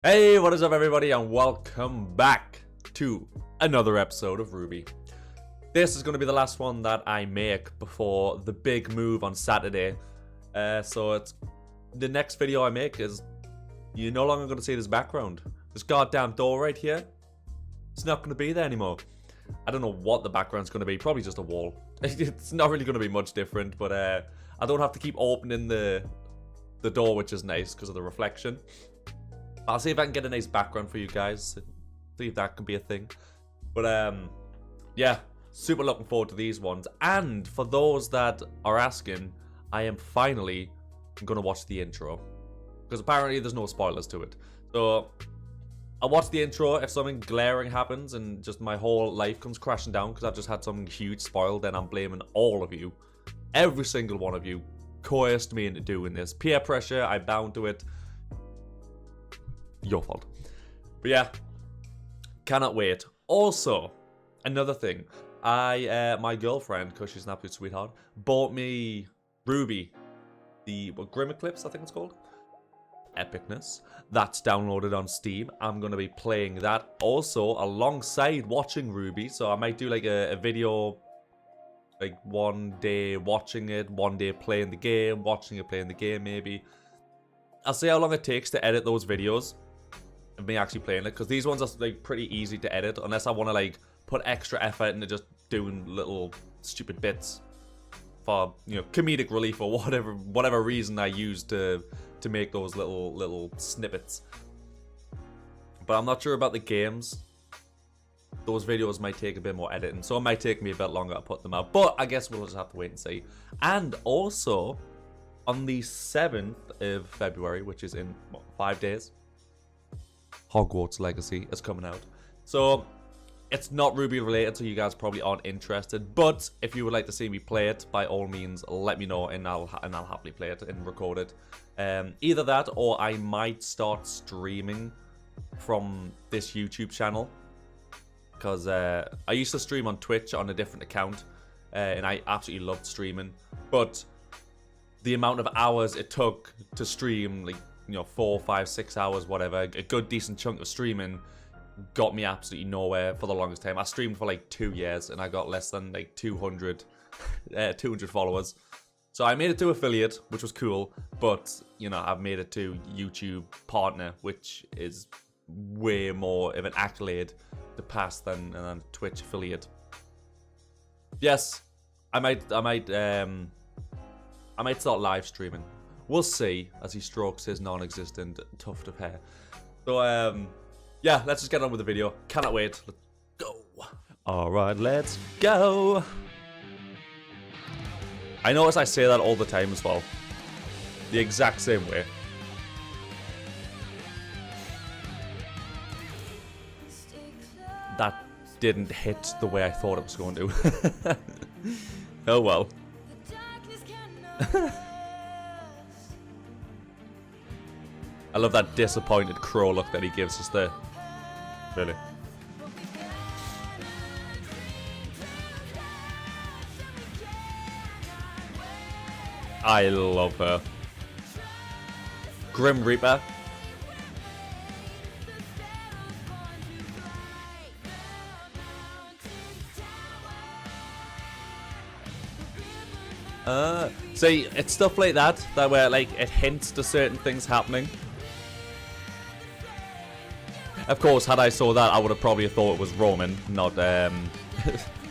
Hey, what is up everybody and welcome back to another episode of RWBY. This is going to be the last one that I make before the big move on Saturday. So it's the next video I make is you're no longer going to see this background. This goddamn door right here, it's not going to be there anymore. I don't know what the background's going to be, probably just a wall. It's not really going to be much different, but I don't have to keep opening the door, which is nice because of the reflection. I'll see if I can get a nice background for you guys. See if that can be a thing. But yeah, super looking forward to these ones. And for those that are asking, I am finally gonna watch the intro, because apparently there's no spoilers to it. So I'll watch the intro. If something glaring happens and just my whole life comes crashing down because I've just had something huge spoiled, then I'm blaming all of you. Every single one of you coerced me into doing this. Peer pressure, I bound to it. Your fault. But yeah, cannot wait. Also, another thing, my girlfriend, because she's an absolute sweetheart, bought me RWBY, the Grim Eclipse, I think it's called. Epicness. That's downloaded on Steam. I'm going to be playing that also alongside watching RWBY. So I might do like a video, like one day watching it, one day playing the game, watching it, playing the game maybe. I'll see how long it takes to edit those videos of me actually playing it, because these ones are like pretty easy to edit unless I want to like put extra effort into just doing little stupid bits for, you know, comedic relief or whatever reason I use to make those little snippets. But I'm not sure about the games. Those videos might take a bit more editing, so it might take me a bit longer to put them out, but I guess we'll just have to wait and see. And also on the 7th of February, which is in, what, 5 days, Hogwarts Legacy is coming out. So it's not RWBY related, so you guys probably aren't interested. But if you would like to see me play it, by all means, let me know, and I'll happily play it and record it. Either that, or I might start streaming from this YouTube channel, because I used to stream on Twitch on a different account, and I absolutely loved streaming. But the amount of hours it took to stream, like, you know, 4, 5, 6 hours, whatever, a good decent chunk of streaming got me absolutely nowhere for the longest time. I streamed for like 2 years and I got less than like 200 followers. So I made it to affiliate, which was cool, but you know, I've made it to YouTube partner, which is way more of an accolade to pass than Twitch affiliate. Yes, I might start live streaming. We'll see as he strokes his non-existent tuft of hair. So, yeah, let's just get on with the video. Cannot wait. Let's go. All right, let's go. I notice I say that all the time as well. The exact same way. That didn't hit the way I thought it was going to. Oh well. I love that disappointed crow look that he gives us there. Really. I love her. Grim Reaper. See, it's stuff like that where like it hints to certain things happening. Of course, had I saw that, I would have probably thought it was Roman, not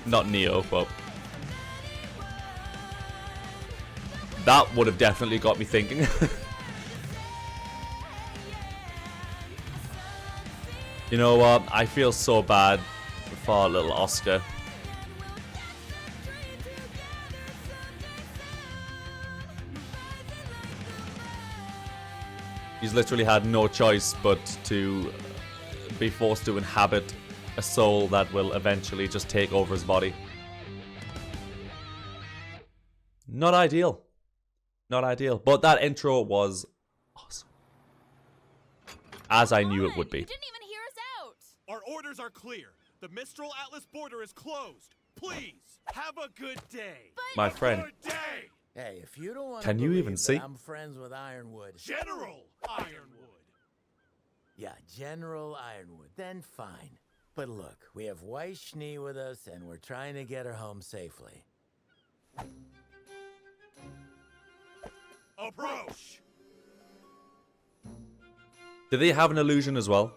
not Neo, but that would have definitely got me thinking. You know what? I feel so bad for little Oscar. He's literally had no choice but to be forced to inhabit a soul that will eventually just take over his body. Not ideal. Not ideal. But that intro was awesome. As I knew it would be. You didn't even hear us out. Our orders are clear. The Mistral Atlas border is closed. Please, have a good day. My friend. Good day. Hey, if you don't want Can to you believe even that see? I'm friends with Ironwood. General Ironwood. Yeah, General Ironwood. Then fine. But look, we have Weiss-Schnee with us, and we're trying to get her home safely. Approach! Do they have an illusion as well?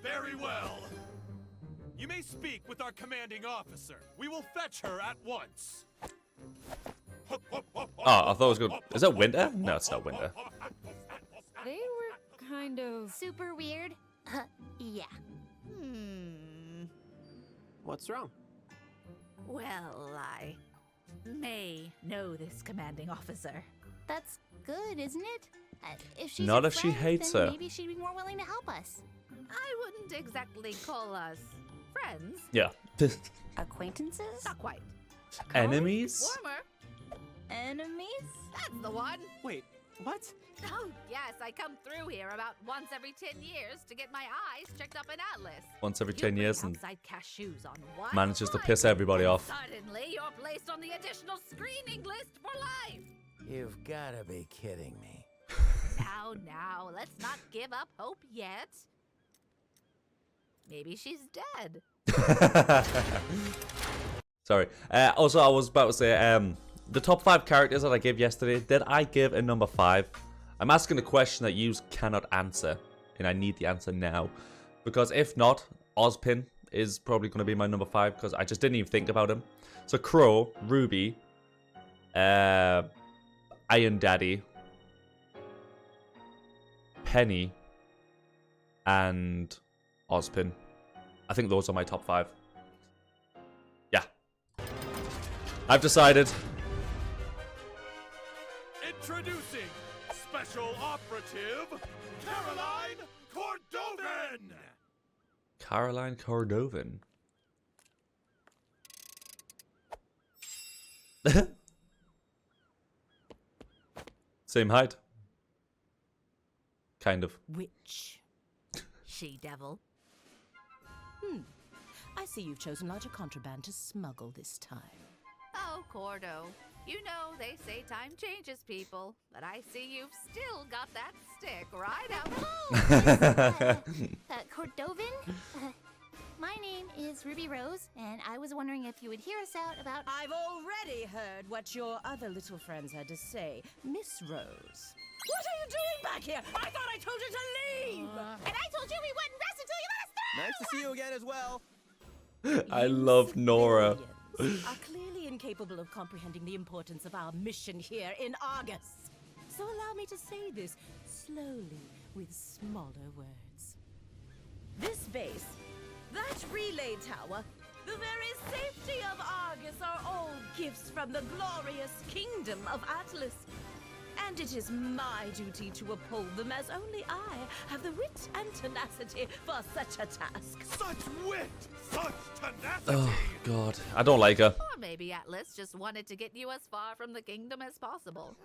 Very well. You may speak with our commanding officer. We will fetch her at once. Oh, I thought it was good. Is that winter? No, it's not winter. They were kind of Super weird? Yeah. What's wrong? Well, I may know this commanding officer. That's good, isn't it? If she's Not your if she friend, hates then her. maybe she'd be more willing to help us. I wouldn't exactly call us friends. Yeah. Acquaintances? Not quite. Enemies? Warmer. Enemies? That's the one. Wait, what? Oh, yes, I come through here about once every 10 years to get my eyes checked up in Atlas. Once every You 10 bring years and outside cashews on one manages to side, piss everybody and off. Suddenly, you're placed on the additional screening list for life. You've gotta be kidding me. Now, let's not give up hope yet. Maybe she's dead. Sorry. Also, I was about to say, the top 5 characters that I gave yesterday, did I give a number 5? I'm asking a question that you cannot answer, and I need the answer now. Because if not, Ozpin is probably going to be my number 5, because I just didn't even think about him. So Crow, Ruby, Iron Daddy, Penny, and Ozpin. I think those are my top 5. Yeah. I've decided. Introducing Special Operative Caroline Cordovan! Caroline Cordovan. Same height. Kind of. Witch. She-devil. I see you've chosen larger contraband to smuggle this time. Oh, Cordo. You know, they say time changes people, but I see you've still got that stick right out. Cordovan? My name is Ruby Rose, and I was wondering if you would hear us out about... I've already heard what your other little friends had to say. Miss Rose. What are you doing back here? I thought I told you to leave! And I told you we wouldn't rest until you let us through! Nice to see you again as well. I love Nora. Civilians are clearly incapable of comprehending the importance of our mission here in Argus. So allow me to say this slowly with smaller words. This base, that relay tower, the very safety of Argus are all gifts from the glorious kingdom of Atlas. And it is my duty to uphold them, as only I have the wit and tenacity for such a task. Such wit! Such tenacity! Oh, God. I don't like her. Or maybe Atlas just wanted to get you as far from the kingdom as possible.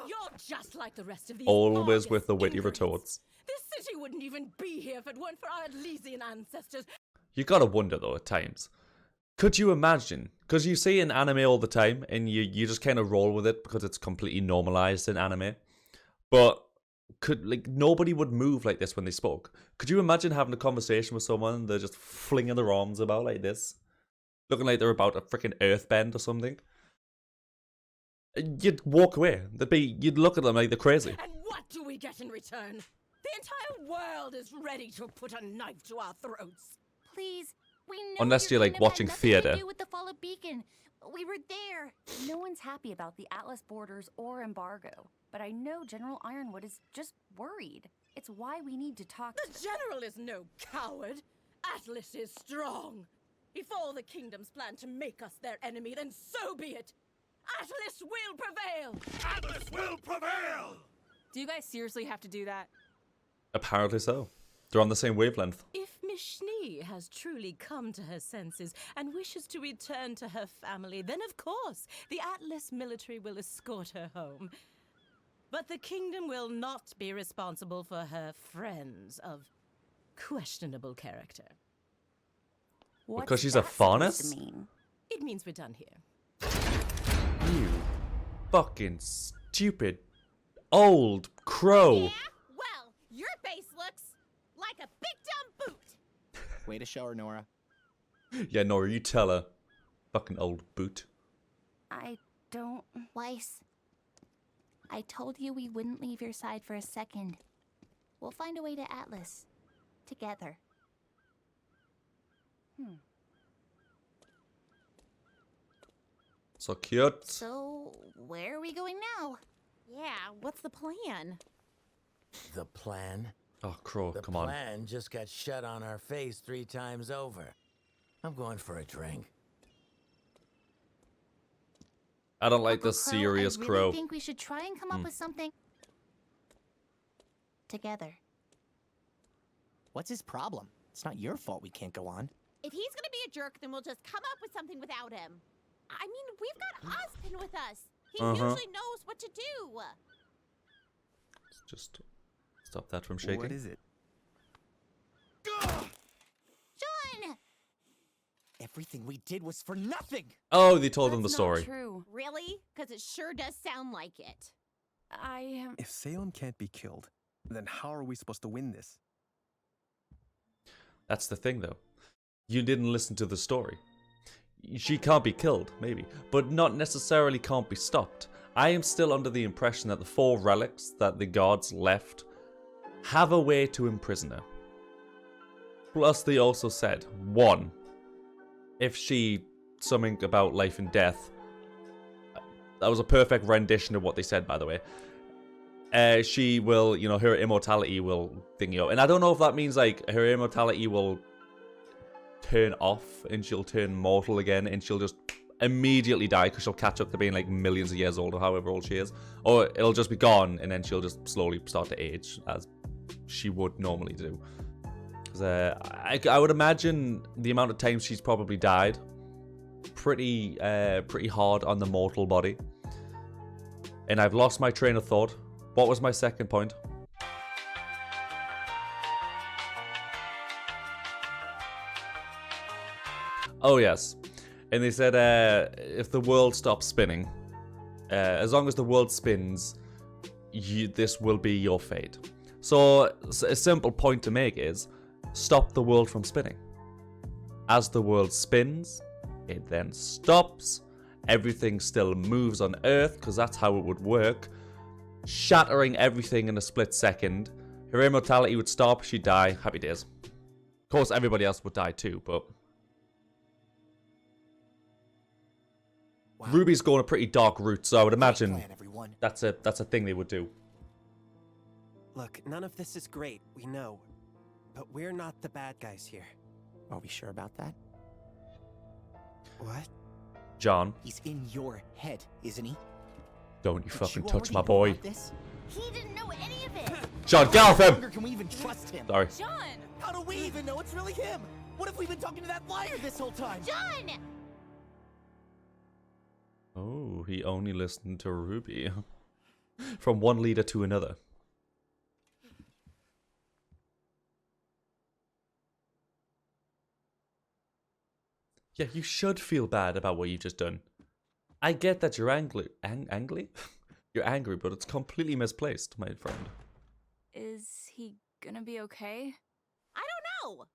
You're just like the rest of these Always Argus with the witty ingrates. retorts. This city wouldn't even be here if it weren't for our Elysian ancestors. You gotta wonder, though, at times. Could you imagine? Because you see in anime all the time, and you just kind of roll with it because it's completely normalized in anime. But nobody would move like this when they spoke. Could you imagine having a conversation with someone and they're just flinging their arms about like this? Looking like they're about a freaking earthbend or something? You'd walk away. You'd look at them like they're crazy. And what do we get in return? The entire world is ready to put a knife to our throats. Please, we know Unless your you're, like, kingdom had watching nothing theater. to do with the fall of Beacon. We were there. No one's happy about the Atlas borders or embargo, but I know General Ironwood is just worried. It's why we need to talk. The general is no coward. Atlas is strong. If all the kingdoms plan to make us their enemy, then so be it. Atlas will prevail. Atlas will prevail! Do you guys seriously have to do that? Apparently so. They're on the same wavelength. If Miss Schnee has truly come to her senses and wishes to return to her family, then of course the Atlas military will escort her home. But the kingdom will not be responsible for her friends of questionable character. What's Because she's a that supposed faunus? to mean? It means we're done here. You fucking stupid old crow. Well, your face looks like a big dumb boot. Way to show her, Nora. Yeah, Nora, you tell her. Fucking old boot. I don't... Weiss, I told you we wouldn't leave your side for a second. We'll find a way to Atlas. Together. So cute. So, where are we going now? Yeah, what's the plan? The plan? Oh, crow, The come on. plan just got shut on our face 3 times over. I'm going for a drink. I don't like Uncle this serious I really crow. think we should try and come up with something... together. What's his problem? It's not your fault we can't go on. If he's gonna be a jerk, then we'll just come up with something without him. I mean, we've got Ozpin with us. He usually knows what to do. Just stop that from shaking. What is it? John! Everything we did was for nothing! Oh, they told them the That's story. Not true. Really? Because it sure does sound like it. I am. If Salem can't be killed, then how are we supposed to win this? That's the thing, though. You didn't listen to the story. She can't be killed, maybe, but not necessarily can't be stopped. I am still under the impression that the 4 relics that the gods left have a way to imprison her. Plus, they also said, 1, if she something about life and death, that was a perfect rendition of what they said, by the way. She will, you know, her immortality will thingy up. And I don't know if that means, like, her immortality will turn off and she'll turn mortal again and she'll just immediately die because she'll catch up to being, like, millions of years old or however old she is. Or it'll just be gone and then she'll just slowly start to age as she would normally do. Because I would imagine the amount of times she's probably died pretty hard on the mortal body. And I've lost my train of thought. What was my second point? Oh, yes. And they said if the world stops spinning, as long as the world spins, this will be your fate. So a simple point to make is stop the world from spinning. As the world spins, it then stops. Everything still moves on Earth because that's how it would work. Shattering everything in a split second. Her immortality would stop, she'd die, happy days. Of course, everybody else would die too, but... Wow. Ruby's going a pretty dark route, so I would imagine plan, that's a thing they would do. Look, none of this is great, we know. But we're not the bad guys here. Are we sure about that? What? John. He's in your head, isn't he? Don't you But fucking you touch my already know boy. about this? He didn't know any of it! John, get off No him! longer can we even trust him? Sorry. John! How do we even know it's really him? What if we've been talking to that liar this whole time? John! Oh, he only listened to Ruby. From one leader to another. Yeah, you should feel bad about what you've just done. I get that you're angry. Angry? You're angry, but it's completely misplaced, my friend. Is he gonna be okay? I don't know.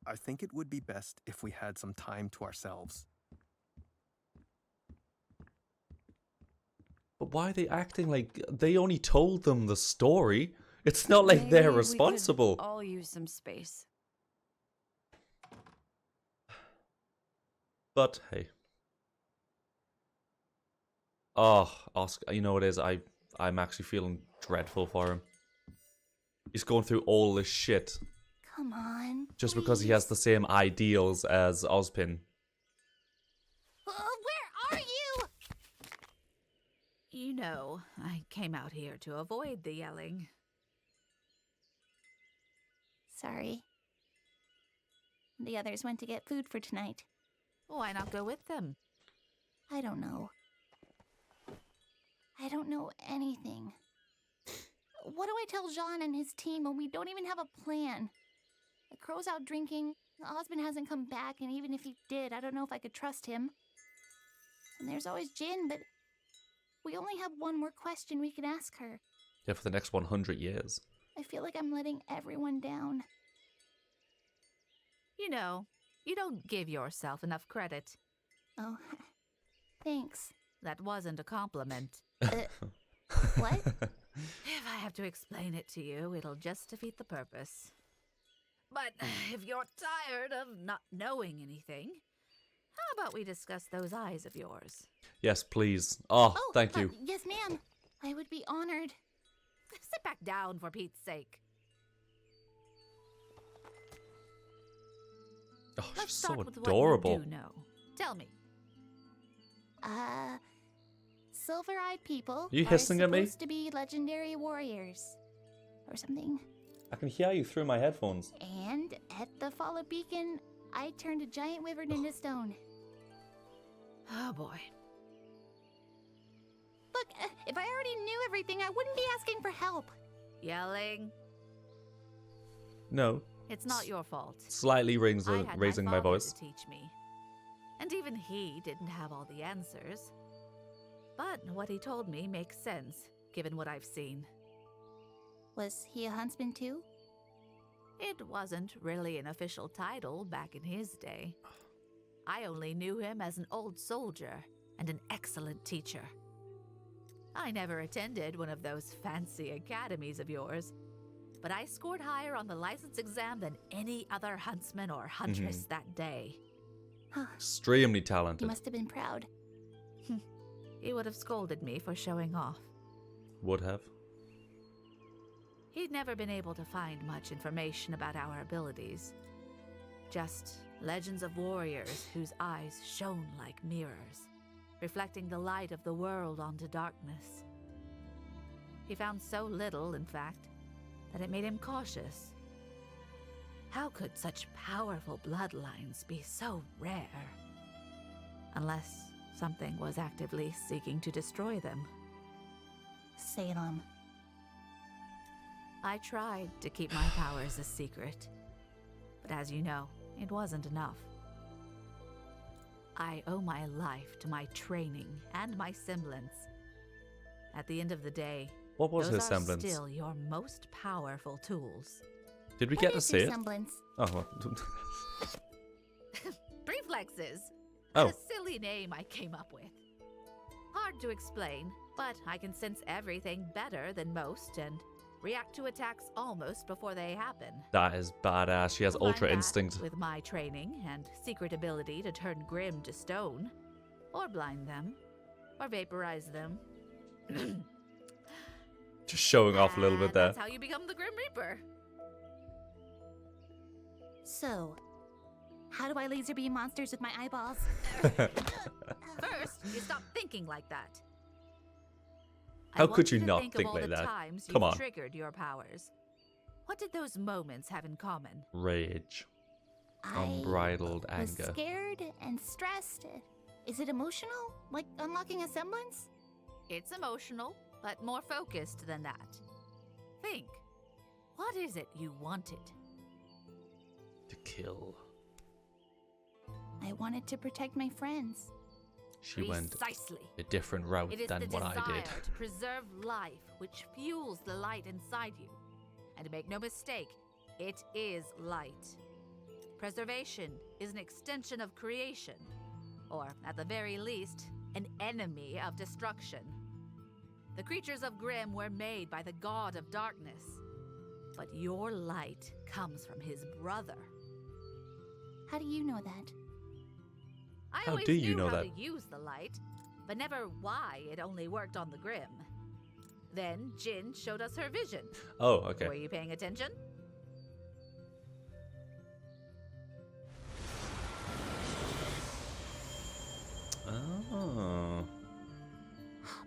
I think it would be best if we had some time to ourselves. But why are they acting like they only told them the story? It's not like Maybe they're we responsible. could all use some space. But hey. Oh, Oscar, you know what it is? I'm actually feeling dreadful for him. He's going through all this shit. Come on. Just because he has the same ideals as Ozpin. Where are you? You know, I came out here to avoid the yelling. Sorry. The others went to get food for tonight. Why not go with them? I don't know. I don't know anything. What do I tell Jean and his team when we don't even have a plan? The crow's out drinking. The husband hasn't come back, and even if he did, I don't know if I could trust him. And there's always Jin, but we only have one more question we can ask her. Yeah, for the next 100 years. I feel like I'm letting everyone down. You know, you don't give yourself enough credit. Oh, thanks. That wasn't a compliment. What? If I have to explain it to you, it'll just defeat the purpose. But if you're tired of not knowing anything, how about we discuss those eyes of yours? Yes, please. Oh, thank you. Yes, ma'am. I would be honored. Sit back down, for Pete's sake. Oh, Let's she's start so with adorable. What you do know. Tell me. Silver-eyed people You hissing are at me? supposed to be legendary warriors. Or something. I can hear you through my headphones. And at the fall of Beacon, I turned a giant wyvern into stone. Oh boy. Look, if I already knew everything, I wouldn't be asking for help. Yelling. No. It's not your fault. Slightly I had raising my father voice. to teach me. And even he didn't have all the answers. But what he told me makes sense, given what I've seen. Was he a huntsman too? It wasn't really an official title back in his day. I only knew him as an old soldier and an excellent teacher. I never attended one of those fancy academies of yours, but I scored higher on the license exam than any other huntsman or huntress that day. Extremely He talented. must have been proud. He would have scolded me for showing off. Would have. He'd never been able to find much information about our abilities. Just legends of warriors whose eyes shone like mirrors, reflecting the light of the world onto darkness. He found so little, in fact, that it made him cautious. How could such powerful bloodlines be so rare? Unless something was actively seeking to destroy them. Salem. I tried to keep my powers a secret, but as you know, it wasn't enough. I owe my life to my training and my semblance. At the end of the day, What was those his are semblance? still your most powerful tools. Did we What get to is see your it? semblance? Oh, well. Reflexes. Oh. A silly name I came up with. Hard to explain, but I can sense everything better than most and react to attacks almost before they happen. That is badass. She has Combine ultra that instinct. with my training and secret ability to turn Grim to stone, or blind them, or vaporize them. Just showing off a little bit And there. That's how you become the Grim Reaper. So, how do I laser beam monsters with my eyeballs? First, you stop thinking like that. How I want could you to not think think of all like the that? Times Come you've on. triggered your powers. What did those moments have in common? Rage. I Unbridled was anger. scared and stressed. Is it emotional? Like unlocking a semblance? It's emotional, but more focused than that. Think. What is it you wanted? To kill. I wanted to protect my friends. She went Precisely. a different route It is than the what I desire did. to preserve life which fuels the light inside you. And make no mistake, it is light. Preservation is an extension of creation, or at the very least, an enemy of destruction. The creatures of Grimm were made by the god of darkness, but your light comes from his brother. How do you know that? I How always do you knew know how that? to use the light, but never why it only worked on the Grimm. Then Jin showed us her vision. Oh, okay. Were you paying attention? Oh.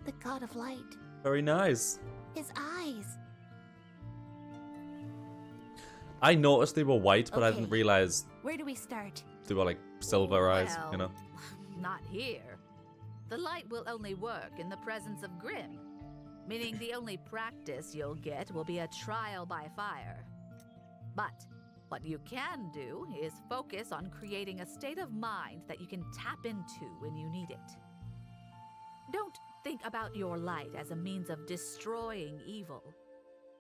The god of light. Very nice. His eyes. I noticed they were white, but I Okay. didn't realize Where do we start? they were like silver eyes, you know? Not here. The light will only work in the presence of Grimm, meaning the only practice you'll get will be a trial by fire. But What you can do is focus on creating a state of mind that you can tap into when you need it. Don't think about your light as a means of destroying evil,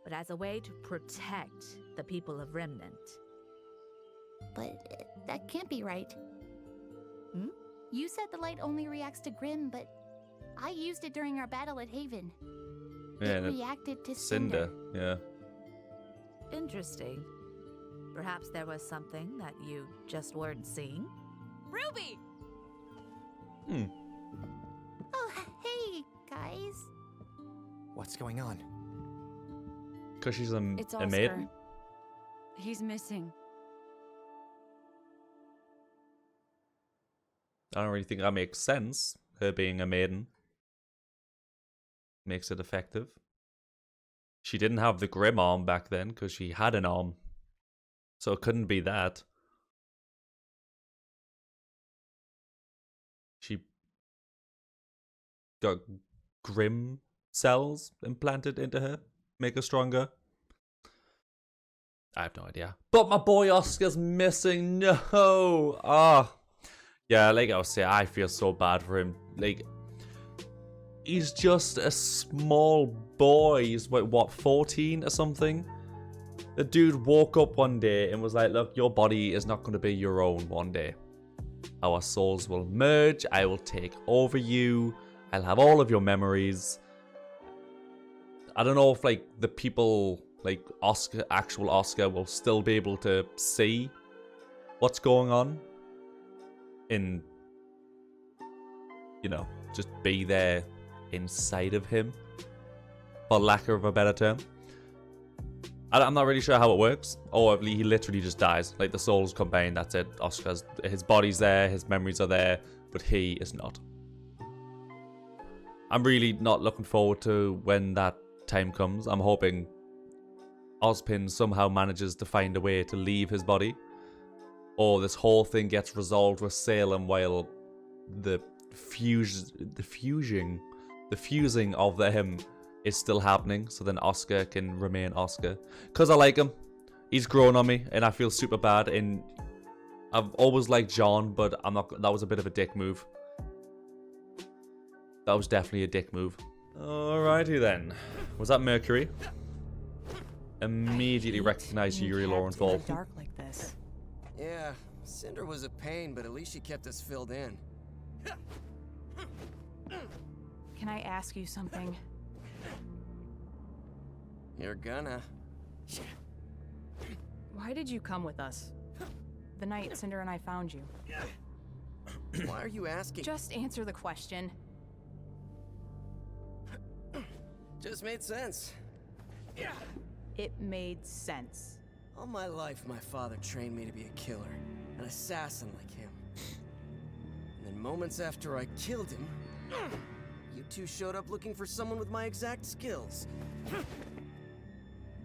but as a way to protect the people of Remnant. But that can't be right. Hmm? You said the light only reacts to Grim, but I used it during our battle at Haven. Yeah, It and reacted to Cinder. Yeah. Interesting. Perhaps there was something that you just weren't seeing? Ruby! Hmm. Oh, hey, guys. What's going on? Because she's a It's maiden? Oscar. He's missing. I don't really think that makes sense. Her being a maiden makes it effective. She didn't have the Grim arm back then because she had an arm. So it couldn't be that. She got Grim cells implanted into her. Make her stronger. I have no idea. But my boy Oscar's missing. No. Ah. Yeah, like I was saying, I feel so bad for him. Like, he's just a small boy. He's what, 14 or something? The dude woke up one day and was like, look, your body is not going to be your own one day. Our souls will merge. I will take over you. I'll have all of your memories. I don't know if, like, the people, like, Oscar, actual Oscar, will still be able to see what's going on. In, you know, just be there inside of him, for lack of a better term. I'm not really sure how it works. Or he literally just dies. Like, the souls combine, that's it. Oscar's, his body's there, his memories are there, but he is not. I'm really not looking forward to when that time comes. I'm hoping Ozpin somehow manages to find a way to leave his body. Or this whole thing gets resolved with Salem while the fusing of him is still happening, so then Oscar can remain Oscar. Because I like him. He's grown on me, and I feel super bad. And I've always liked John, but I'm not. That was a bit of a dick move. That was definitely a dick move. Alrighty then. Was that Mercury? Immediately recognized Yuri Lowenthal. Dark like this. Yeah, Cinder was a pain, but at least she kept us filled in. Can I ask you something? You're gonna. Why did you come with us? The night Cinder and I found you. Why are you asking? Just answer the question. Just made sense. It made sense. All my life, my father trained me to be a killer, an assassin like him. And then moments after I killed him, you two showed up looking for someone with my exact skills.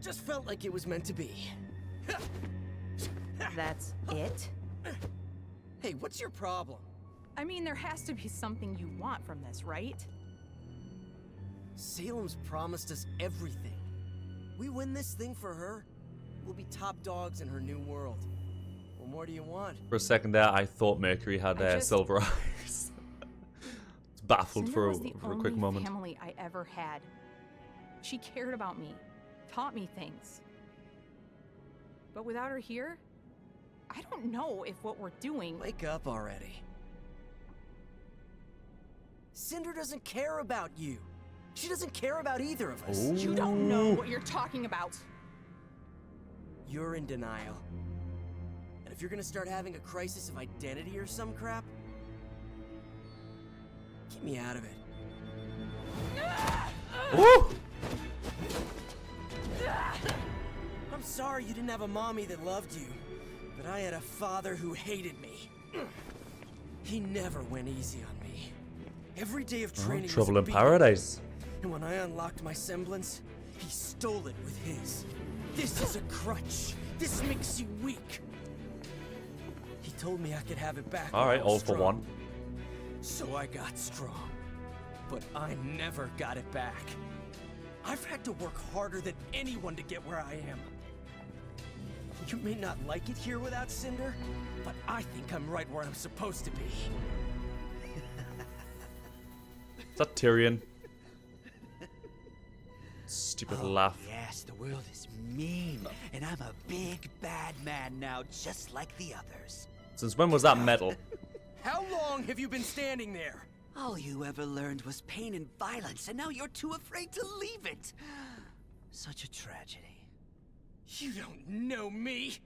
Just felt like it was meant to be. That's it? Hey, what's your problem? I mean, there has to be something you want from this, right? Salem's promised us everything. We win this thing for her, we'll be top dogs in her new world. What more do you want? For a second there, I thought Mercury had silver eyes. It's baffled Cinder for was the a quick only moment. family I ever had. She cared about me, taught me things. But without her here, I don't know if what we're doing... Wake up already. Cinder doesn't care about you. She doesn't care about either of us. Ooh. You don't know what you're talking about. You're in denial. And if you're gonna start having a crisis of identity or some crap, keep me out of it. Woo! I'm sorry you didn't have a mommy that loved you, but I had a father who hated me. He never went easy on me. Every day of training was Trouble a in beating. Paradise. And when I unlocked my semblance, he stole it with his. This is a crutch. This makes you weak. He told me I could have it back. Alright, when I was all for strong. one. So I got strong. But I never got it back. I've had to work harder than anyone to get where I am. You may not like it here without Cinder, but I think I'm right where I'm supposed to be. Is that Tyrion? Stupid laugh. Yes, the world is mean, and I'm a big bad man now, just like the others. Since when was that metal? How long have you been standing there? All you ever learned was pain and violence, and now you're too afraid to leave it. Such a tragedy. You don't know me.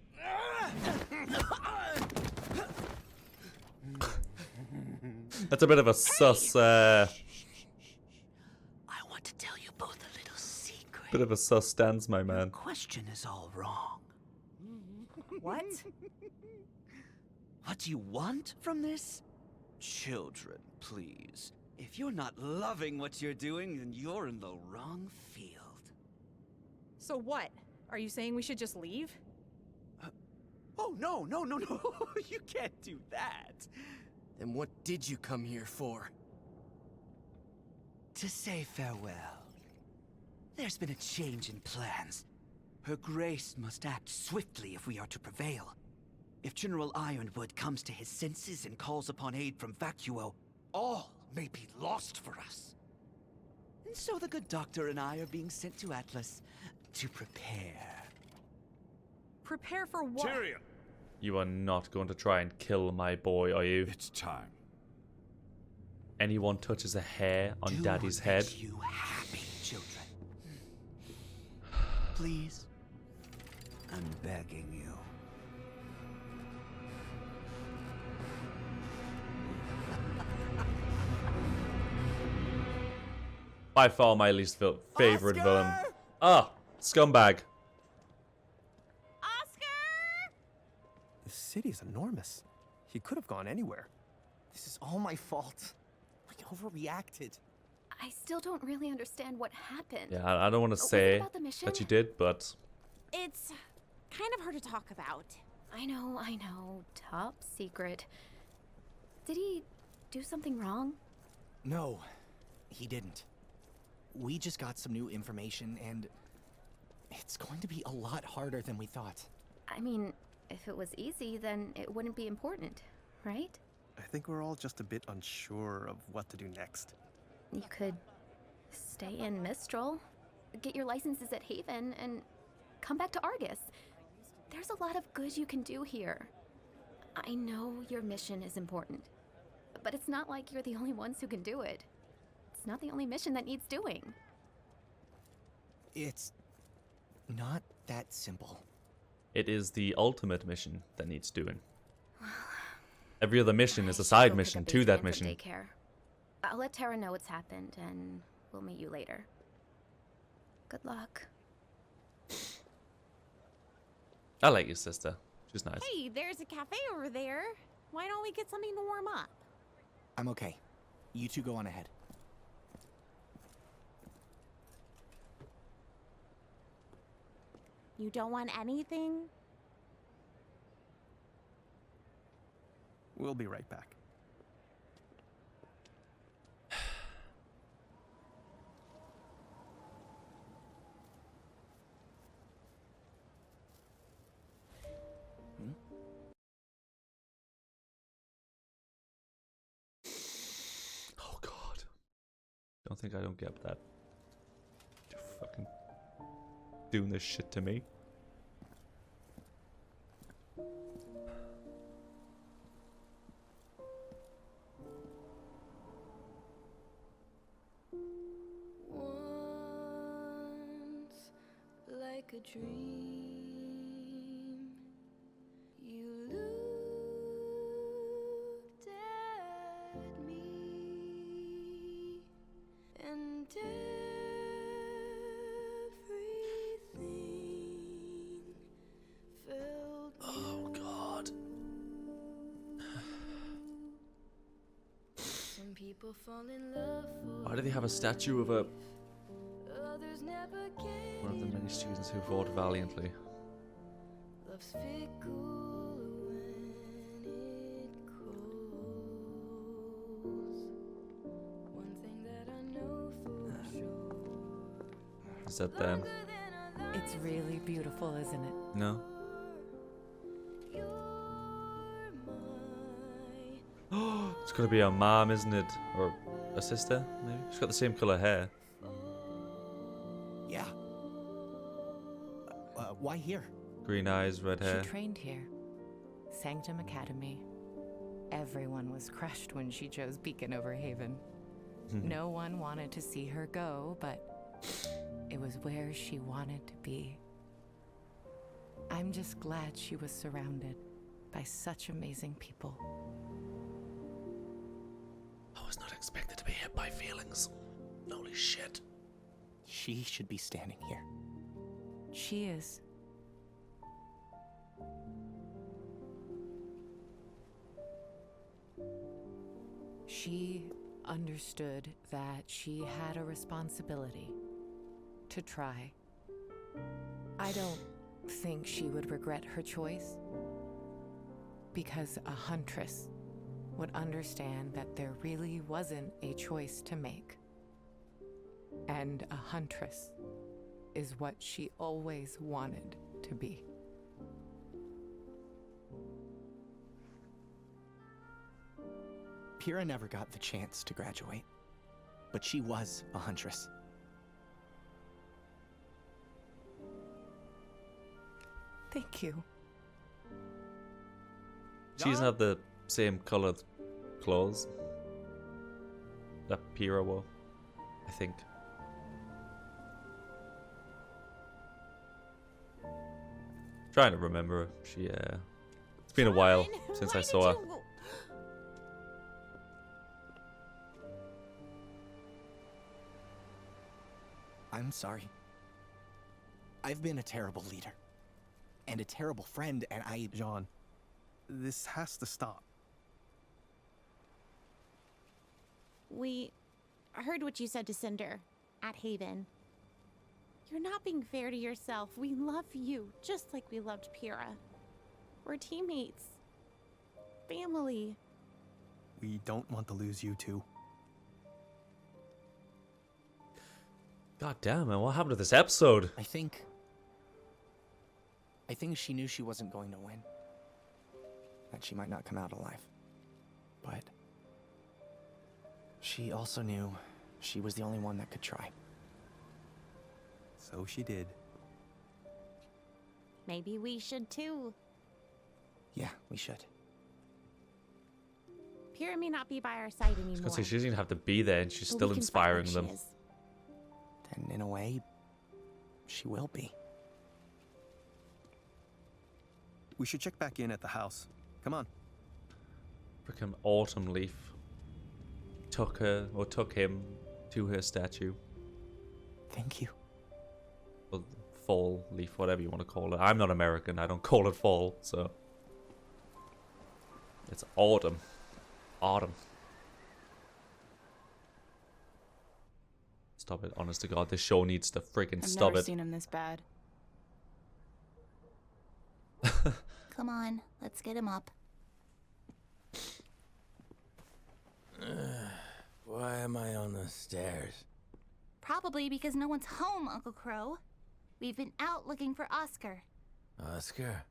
That's a bit of a sus. I want to tell you both a little secret. Bit of a sus stance, my Your man. question is all wrong. What? What do you want from this? Children, please. If you're not loving what you're doing, then you're in the wrong field. So what? Are you saying we should just leave? Oh, no. You can't do that. Then what did you come here for? To say farewell. There's been a change in plans. Her Grace must act swiftly if we are to prevail. If General Ironwood comes to his senses and calls upon aid from Vacuo, all may be lost for us. And so the good doctor and I are being sent to Atlas to prepare. Prepare for what? Tyrion! You are not going to try and kill my boy, are you? It's time. Anyone touches a hair on Do Daddy's what head? makes you happy, children. Please. I'm begging you. By far my least favorite villain. Ah, scumbag. The city is enormous. He could have gone anywhere. This is all my fault. I overreacted. I still don't really understand what happened. Yeah, I don't want to Was it say about the mission? that you did, but It's kind of hard to talk about. I know. Top secret. Did he do something wrong? No, he didn't. We just got some new information, and it's going to be a lot harder than we thought. I mean, if it was easy, then it wouldn't be important, right? I think we're all just a bit unsure of what to do next. You could stay in Mistral, get your licenses at Haven, and come back to Argus. There's a lot of good you can do here. I know your mission is important, but it's not like you're the only ones who can do it. It's not the only mission that needs doing. It's not that simple. it is the ultimate mission that needs doing. Every other mission is a side mission to that mission. Daycare. I'll let Tara know what's happened, and we'll meet you later. Good luck. I like your sister. She's nice. Hey, there's a cafe over there. Why don't we get something to warm up? I'm okay. You two go on ahead. You don't want anything? We'll be right back. Oh God. Don't think I don't get that. You're fucking doing this shit to me. Once, like a dream, you looked at me, and everything felt Oh God. Some people fall in love for Why do they have a statue of a others never get one of the many students who fought valiantly? Love's fickle when it grows. One thing that I know for sure. Is that them? It's really beautiful, isn't it? No. It's gonna be her mom, isn't it? Or a sister, maybe? She's got the same colour hair. Yeah. Why here? Green eyes, red hair. She trained here. Sanctum Academy. Everyone was crushed when she chose Beacon over Haven. No one wanted to see her go, but it was where she wanted to be. I'm just glad she was surrounded by such amazing people. I was not expected to be hit by feelings. Holy shit. She should be standing here. She is. She understood that she had a responsibility to try. I don't think she would regret her choice, because a huntress would understand that there really wasn't a choice to make. And a huntress is what she always wanted to be. Pyrrha never got the chance to graduate, but she was a huntress. Thank you. She doesn't have the same coloured clothes that Pyrrha wore, I think. Trying to remember. She, it's been a while since I saw her. I'm sorry. I've been a terrible leader. And a terrible friend, and Jean, this has to stop. We heard what you said to Cinder at Haven. You're not being fair to yourself. We love you, just like we loved Pyrrha. We're teammates. Family. We don't want to lose you two. God damn, man, what happened to this episode? I think she knew she wasn't going to win. That she might not come out alive. But she also knew she was the only one that could try. So she did. Maybe we should too. Yeah, we should. Pyrrha may not be by our side anymore. I was gonna say, she doesn't even have to be there, and she's but still we can fight inspiring like them. she is. And in a way, she will be. We should check back in at the house. Come on. Frickin' Autumn Leaf took her, or took him, to her statue. Thank you. Well, Fall Leaf, whatever you want to call it. I'm not American, I don't call it fall, so. It's autumn. Autumn. Stop it, honest to God, this show needs to freaking stop I've never it. seen him this bad. Come on, let's get him up. Why am I on the stairs? Probably because no one's home, Uncle Crow. We've been out looking for Oscar. Oscar?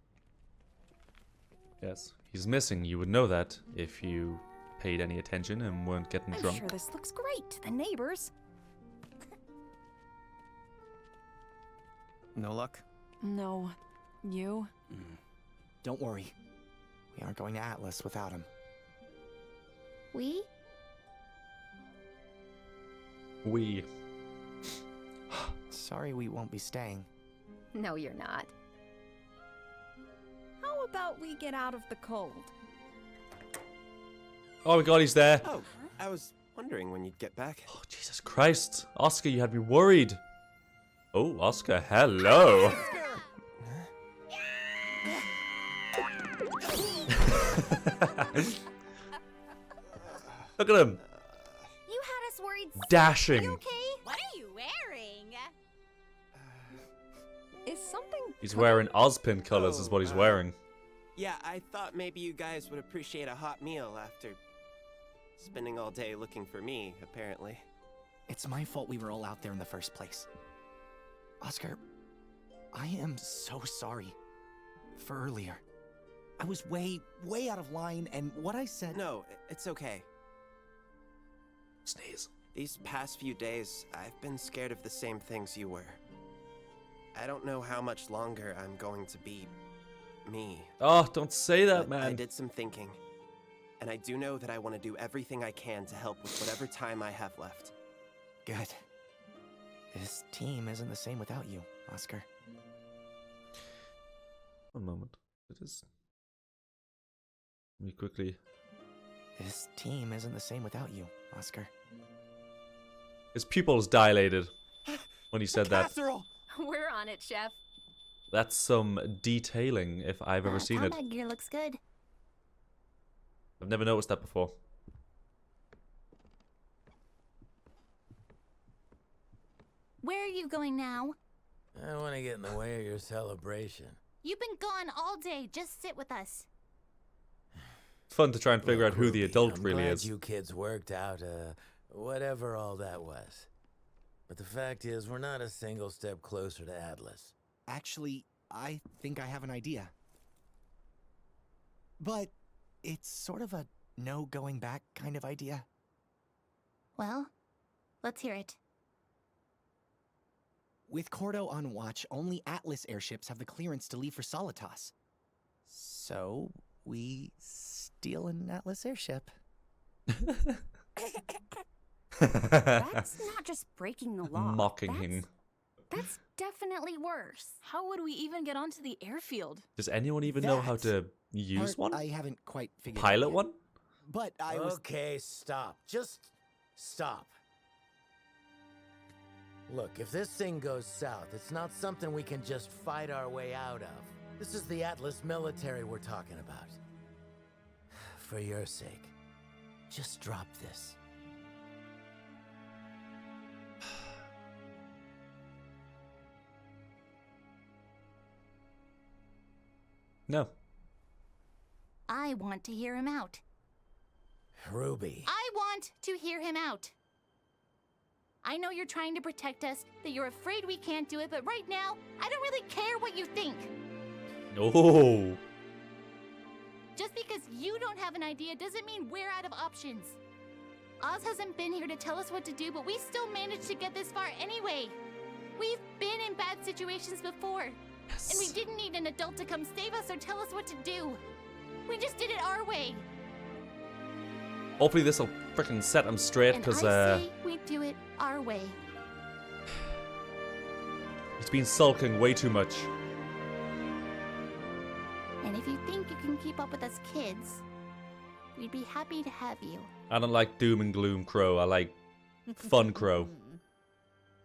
Yes, he's missing. You would know that if you paid any attention and weren't getting I'm drunk. sure this looks great. The neighbors. No luck? No. You? Don't worry. We aren't going to Atlas without him. We? We. Sorry we won't be staying. No, you're not. How about we get out of the cold? Oh my God, he's there. Oh, I was wondering when you'd get back. Oh, Jesus Christ. Oscar, you had me worried. Oh, Oscar, hello. Look at him. You had us worried. Dashing. Are you okay? What are you wearing? Is something... He's wearing Ozpin colors is what he's wearing. Yeah, I thought maybe you guys would appreciate a hot meal after spending all day looking for me, apparently. It's my fault we were all out there in the first place. Oscar, I am so sorry for earlier. I was way out of line, and what I said... No, it's okay. Sneeze. These past few days, I've been scared of the same things you were. I don't know how much longer I'm going to be me. Oh, don't say that, man. I did some thinking, and I do know that I want to do everything I can to help with whatever time I have left. Good. This team isn't the same without you, Oscar. One moment. It is. Let me quickly. This team isn't the same without you, Oscar. His pupils dilated when he said that. We're on it, Chef. That's some detailing if I've ever seen it. Combat gear looks good. I've never noticed that before. Where are you going now? I don't want to get in the way of your celebration. You've been gone all day. Just sit with us. It's fun to try and figure out who the adult I'm really glad is. you kids worked out, whatever all that was. But the fact is, we're not a single step closer to Atlas. Actually, I think I have an idea. But it's sort of a no going back kind of idea. Well, let's hear it. With Cordo on watch, only Atlas airships have the clearance to leave for Solitas. So, we steal an Atlas airship. That's not just breaking the law. Mocking him. That's definitely worse. How would we even get onto the airfield? Does anyone even know how to use one? I haven't quite figured Pilot out yet. one? But I was... Okay, stop. Just stop. Look, if this thing goes south, it's not something we can just fight our way out of. This is the Atlas military we're talking about. For your sake, just drop this. No. I want to hear him out. Ruby. I want to hear him out. I know you're trying to protect us, that you're afraid we can't do it, but right now, I don't really care what you think. Oh. Just because you don't have an idea doesn't mean we're out of options. Oz hasn't been here to tell us what to do, but we still managed to get this far anyway. We've been in bad situations before. Yes. And we didn't need an adult to come save us or tell us what to do. We just did it our way. Hopefully this will freaking set him straight, because I say we do it our way. he's been sulking way too much. And if you think you can keep up with us kids, we'd be happy to have you. I don't like doom and gloom Crow. I like fun Crow.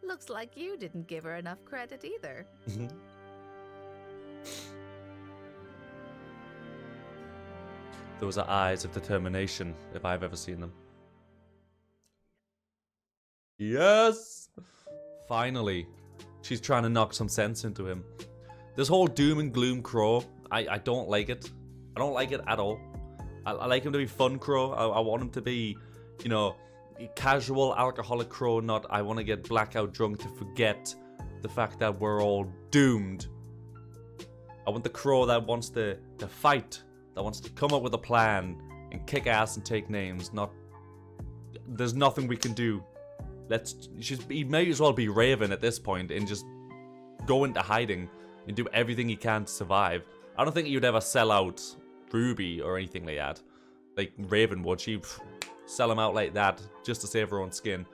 Looks like you didn't give her enough credit either. Those are eyes of determination, if I've ever seen them. Yes! Finally. She's trying to knock some sense into him. This whole doom and gloom Crow, I don't like it. I don't like it at all. I like him to be fun Crow. I want him to be, you know, casual alcoholic Crow, not I want to get blackout drunk to forget the fact that we're all doomed. I want the Crow that wants to fight, that wants to come up with a plan and kick ass and take names, not... There's nothing we can do. He may as well be Raven at this point and just go into hiding and do everything he can to survive. I don't think he would ever sell out Ruby or anything like that. Like Raven would. She'd sell him out like that just to save her own skin.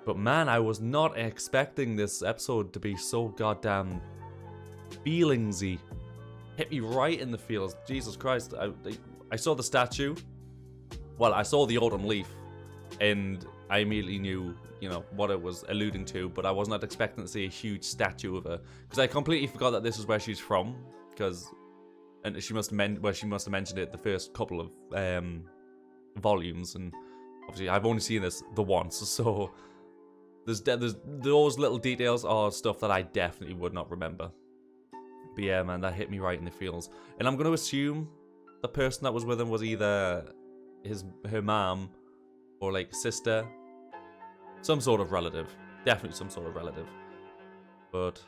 But man, I was not expecting this episode to be so goddamn feelingsy. Hit me right in the feels. Jesus Christ. I saw the statue. Well, I saw the autumn leaf. And I immediately knew, you know, what it was alluding to. But I was not expecting to see a huge statue of her. Because I completely forgot that this is where she's from. Because... And she must have mentioned it the first couple of volumes. And obviously, I've only seen this the once. So... There's those little details are stuff that I definitely would not remember. But yeah, man, that hit me right in the feels. And I'm going to assume the person that was with him was either her mom or like sister. Some sort of relative. Definitely some sort of relative. But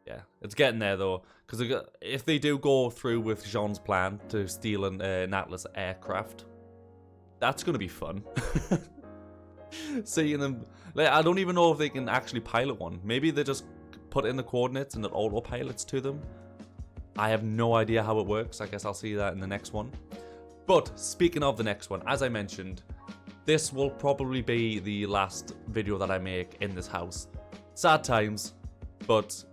yeah, it's getting there though. Because if they do go through with Jean's plan to steal an Atlas aircraft, that's gonna be fun. Seeing them, like, I don't even know if they can actually pilot one. Maybe they just put in the coordinates and it autopilots to them. I have no idea how it works. I guess I'll see that in the next one. But speaking of the next one, as I mentioned, this will probably be the last video that I make in this house. Sad times, but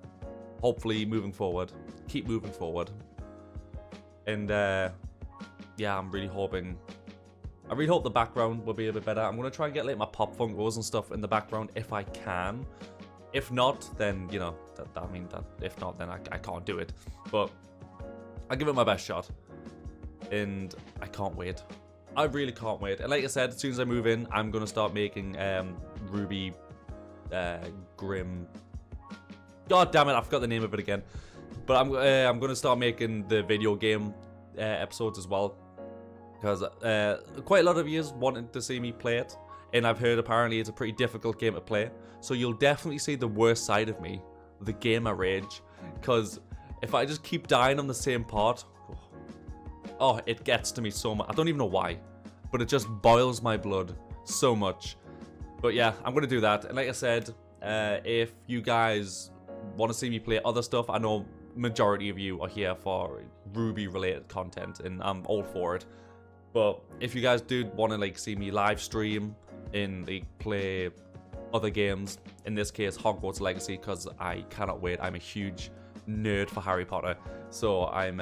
hopefully moving forward, keep moving forward. And yeah, I'm really hoping, I really hope the background will be a bit better. I'm gonna try and get like my pop funkos and stuff in the background if I can. If not, then you know, if not, then I can't do it. But I'll give it my best shot, and I can't wait. I really can't wait. And like I said, as soon as I move in, I'm gonna start making RWBY Grim. God damn it, I forgot the name of it again. But I'm gonna start making the video game episodes as well, because quite a lot of you wanted to see me play it, and I've heard apparently it's a pretty difficult game to play. So you'll definitely see the worst side of me, the gamer rage, because if I just keep dying on the same part, oh, it gets to me so much. I don't even know why, but it just boils my blood so much. But yeah, I'm gonna do that. And like I said, if you guys want to see me play other stuff, I know majority of you are here for RWBY related content, and I'm all for it. But if you guys do want to like see me live stream and like play other games, in this case Hogwarts Legacy, because I cannot wait. I'm a huge nerd for Harry Potter, so I'm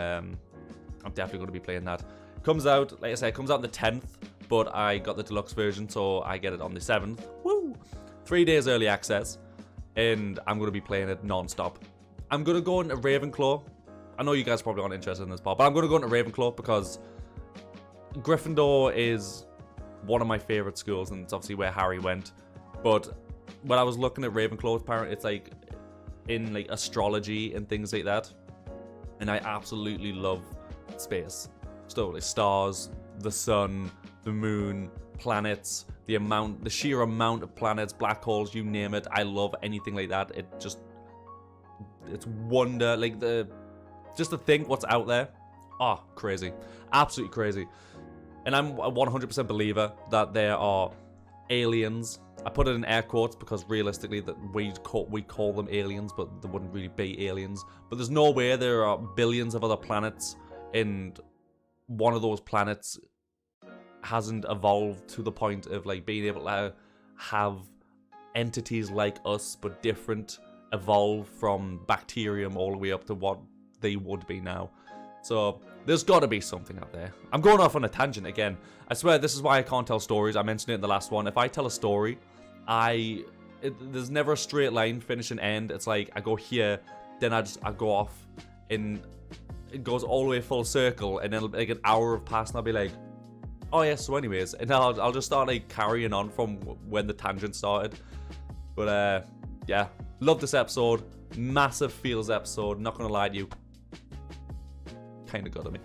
definitely going to be playing that. Comes out, like I said, it comes out on the 10th, but I got the deluxe version, so I get it on the 7th. Woo! 3 days early access, and I'm going to be playing it non-stop. I'm going to go into Ravenclaw. I know you guys probably aren't interested in this part, but I'm going to go into Ravenclaw because Gryffindor is one of my favorite schools, and it's obviously where Harry went. But when I was looking at Ravenclaw, apparently it's like in like astrology and things like that, and I absolutely love space. So like stars, the sun, the moon, planets, the sheer amount of planets, black holes, you name it. I love anything like that. It's wonder, like just to think what's out there. Oh, crazy, absolutely crazy. And I'm a 100% believer that there are aliens. I put it in air quotes because realistically that we call them aliens, but they wouldn't really be aliens. But there's no way there are billions of other planets, and one of those planets hasn't evolved to the point of like being able to have entities like us but different, evolve from bacterium all the way up to what they would be now. So there's got to be something out there. I'm going off on a tangent again. I swear this is why I can't tell stories. I mentioned it in the last one. If I tell a story, there's never a straight line, finish and end. It's like I go here, then I go off, and it goes all the way full circle, and then like an hour have passed, and I'll be like, oh yeah, so anyways, and I'll just start like carrying on from when the tangent started. But yeah, love this episode. Massive feels episode, not gonna lie to you. Kind of got at me.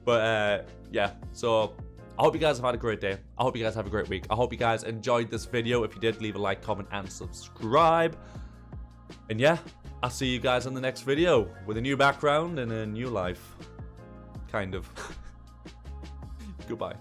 But yeah, so I hope you guys have had a great day. I hope you guys have a great week. I hope you guys enjoyed this video. If you did, leave a like, comment, and subscribe. And yeah, I'll see you guys in the next video with a new background and a new life. Kind of. Goodbye.